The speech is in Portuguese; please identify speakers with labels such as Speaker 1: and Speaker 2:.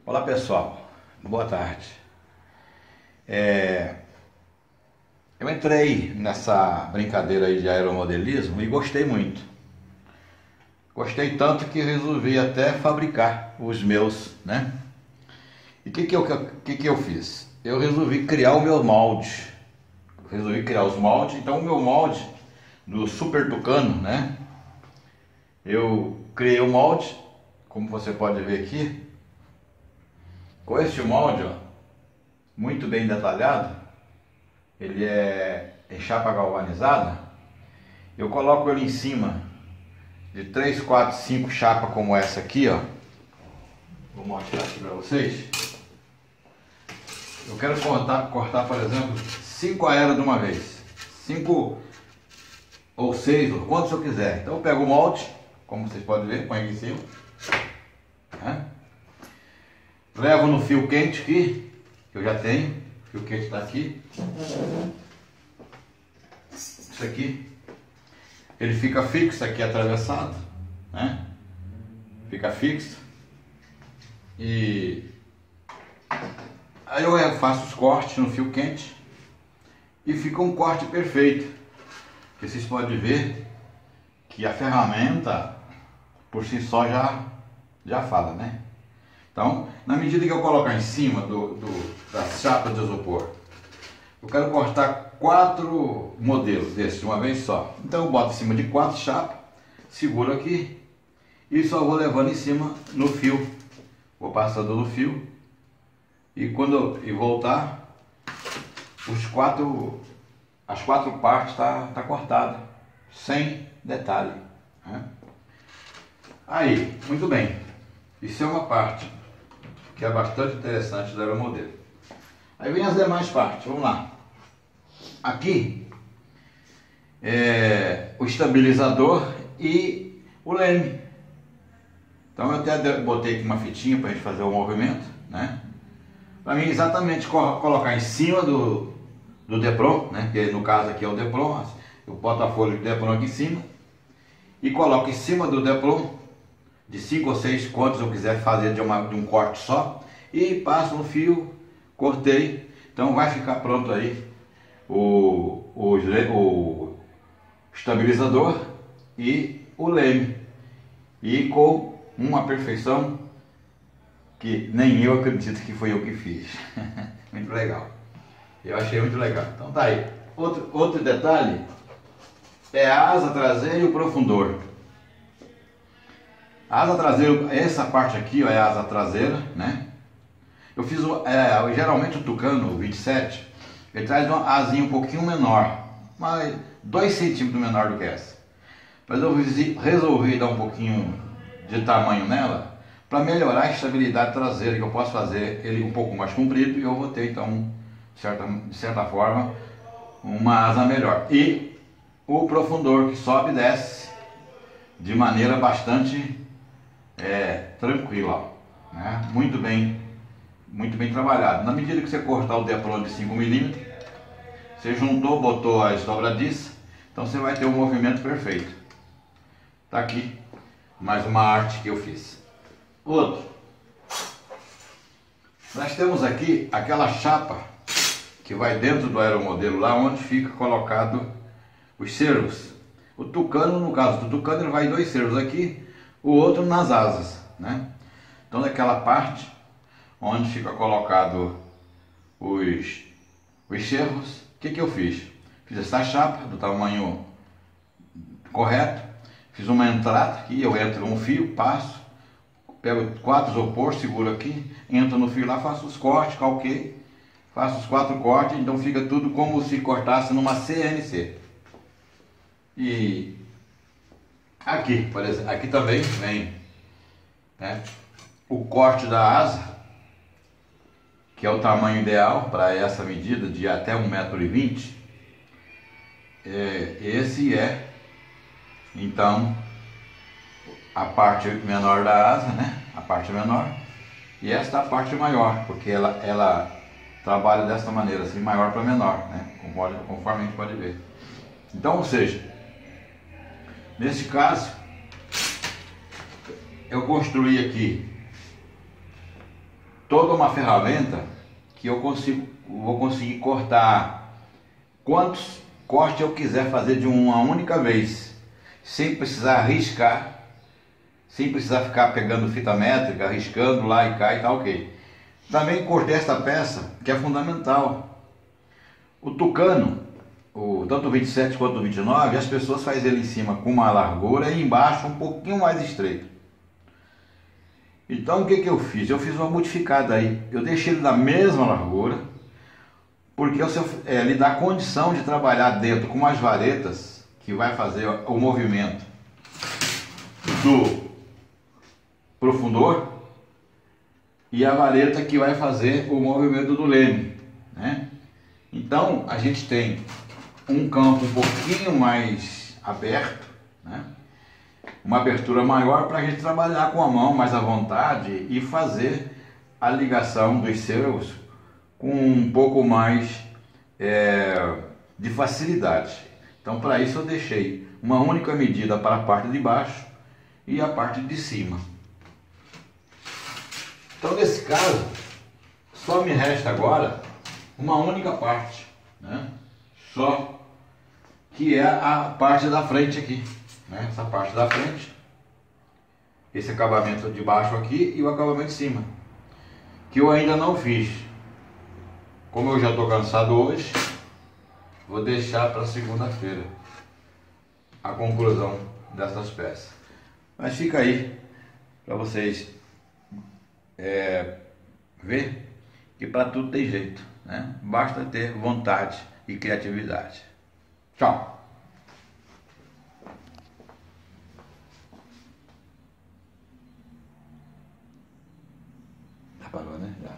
Speaker 1: Olá pessoal, boa tarde. Eu entrei nessa brincadeira aí de aeromodelismo e gostei muito. Gostei tanto que resolvi até fabricar os meus, né? E o que eu fiz? Eu resolvi criar o meu molde. Resolvi criar os moldes. Então o meu molde do Super Tucano, né? Eu criei o molde, como você pode ver aqui. Com este molde, ó, muito bem detalhado, ele é em chapa galvanizada. Eu coloco ele em cima de 3, 4, 5 chapas como essa aqui, ó. Vou mostrar aqui para vocês. Eu quero cortar, por exemplo, 5 aéreos de uma vez, 5 ou 6, ou quantos eu quiser. Então eu pego o molde, como vocês podem ver, põe aqui em cima, né? Levo no fio quente aqui, que eu já tenho, o fio quente está aqui. Isso aqui, ele fica fixo aqui atravessado, né? Fica fixo. E aí eu faço os cortes no fio quente e fica um corte perfeito. Que vocês podem ver que a ferramenta por si só já fala, né? Então, na medida que eu colocar em cima das chapas de isopor, eu quero cortar 4 modelos desses de uma vez só. Então eu boto em cima de 4 chapas, seguro aqui e só vou levando em cima no fio. Vou passando no fio e quando eu voltar, as 4 partes tá cortada, sem detalhe, né? Aí, muito bem. Isso é uma parte que é bastante interessante do aeromodelo. Aí vem as demais partes, vamos lá. Aqui é o estabilizador e o leme. Então eu até botei aqui uma fitinha para a gente fazer o movimento, né? Para mim exatamente colocar em cima do Depron, né? Que no caso aqui é o Depron. Eu boto a folha de Depron aqui em cima e coloco em cima do Depron de 5 ou 6 quantos eu quiser fazer de um corte só e passo no fio, cortei. Então vai ficar pronto aí o estabilizador e o leme, e com uma perfeição que nem eu acredito que foi eu que fiz. Muito legal, eu achei muito legal. Então tá aí, outro detalhe é a asa traseira e o profundor. A asa traseira, essa parte aqui, ó, é a asa traseira, né? Eu fiz, geralmente o Tucano, o 27, ele traz uma asinha um pouquinho menor, mas 2 centímetros menor do que essa. Mas eu resolvi dar um pouquinho de tamanho nela, para melhorar a estabilidade traseira, que eu posso fazer ele um pouco mais comprido, e eu vou ter então, de certa forma, uma asa melhor. E o profundor que sobe e desce de maneira bastante tranquila, né? Muito bem trabalhado. Na medida que você cortar o Depron de 5 mm, você juntou, botou as dobradiças, então você vai ter um movimento perfeito. Tá aqui mais uma arte que eu fiz. Outro, nós temos aqui aquela chapa que vai dentro do aeromodelo, lá onde fica colocado os servos. O Tucano, no caso do Tucano, ele vai 2 servos aqui, o outro nas asas, né? Então naquela parte onde fica colocado os servos, o que eu fiz? Fiz essa chapa do tamanho correto, fiz uma entrada aqui, eu entro um fio, passo, pego 4 isopor, seguro aqui, entro no fio lá, faço os cortes, calquei, faço os 4 cortes, então fica tudo como se cortasse numa CNC. E aqui, por exemplo, aqui também vem, né, o corte da asa, que é o tamanho ideal para essa medida de até 1,20 m. Esse é então a parte menor da asa, né? A parte menor, e esta é a parte maior, porque ela trabalha dessa maneira, assim, maior para menor, né? Conforme a gente pode ver. Então, ou seja, nesse caso eu construí aqui toda uma ferramenta que vou conseguir cortar quantos cortes eu quiser fazer de uma única vez, sem precisar riscar, sem precisar ficar pegando fita métrica, riscando lá e cá e tá ok. Também cortei esta peça que é fundamental. O tucano, tanto o 27 quanto o 29, as pessoas fazem ele em cima com uma largura e embaixo um pouquinho mais estreito. Então o que eu fiz? Eu fiz uma modificada aí. Eu deixei ele na mesma largura, porque ele dá condição de trabalhar dentro com as varetas que vai fazer o movimento do profundor e a vareta que vai fazer o movimento do leme, né? Então a gente tem um campo um pouquinho mais aberto, né? Uma abertura maior para a gente trabalhar com a mão mais à vontade e fazer a ligação dos servos com um pouco mais de facilidade. Então para isso eu deixei uma única medida para a parte de baixo e a parte de cima. Então nesse caso só me resta agora uma única parte, né? Só que é a parte da frente aqui, né? Essa parte da frente, esse acabamento de baixo aqui e o acabamento de cima, que eu ainda não fiz. Como eu já estou cansado hoje, vou deixar para segunda-feira a conclusão dessas peças. Mas fica aí para vocês ver que para tudo tem jeito, né? Basta ter vontade e criatividade. Tchau! Parou, né? Já.